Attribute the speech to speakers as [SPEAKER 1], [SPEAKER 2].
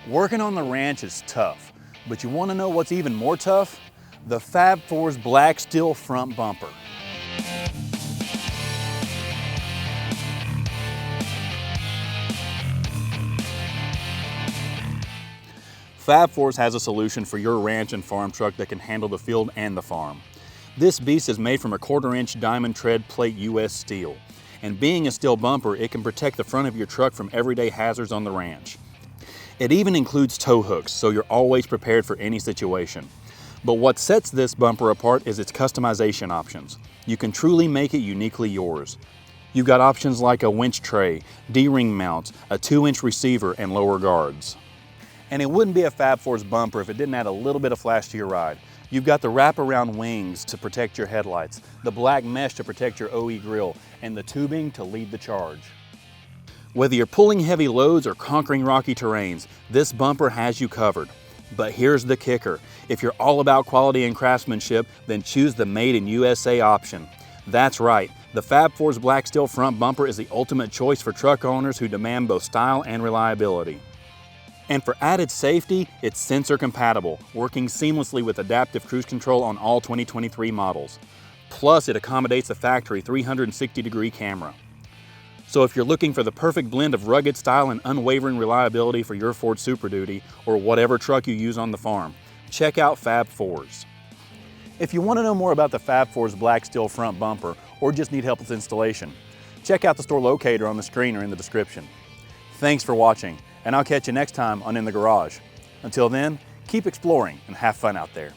[SPEAKER 1] Working on the ranch is tough, but you want to know what's even more tough? The Fab Four's black steel front bumper. Fab Fours has a solution for your ranch and farm truck that can handle the field and the farm. This beast is made from a 1/4-inch diamond tread plate US steel. And being a steel bumper, it can protect the front of your truck from everyday hazards on the ranch. It even includes tow hooks, so you're always prepared for any situation. But what sets this bumper apart is its customization options. You can truly make it uniquely yours. You've got options like a winch tray, D-ring mounts, a 2-inch receiver, and lower guards. And it wouldn't be a Fab Fours bumper if it didn't add a little bit of flash to your ride. You've got the wraparound wings to protect your headlights, the black mesh to protect your OE grille, and the tubing to lead the charge. Whether you're pulling heavy loads or conquering rocky terrains, this bumper has you covered. But here's the kicker. If you're all about quality and craftsmanship, then choose the Made in USA option. That's right, the Fab Fours black steel front bumper is the ultimate choice for truck owners who demand both style and reliability. And for added safety, it's sensor compatible, working seamlessly with adaptive cruise control on all 2023 models. Plus, it accommodates the factory 360-degree camera. So if you're looking for the perfect blend of rugged style and unwavering reliability for your Ford Super Duty or whatever truck you use on the farm, check out Fab Fours. If you want to know more about the Fab Fours black steel front bumper or just need help with installation, check out the store locator on the screen or in the description. Thanks for watching, and I'll catch you next time on In the Garage. Until then, keep exploring and have fun out there.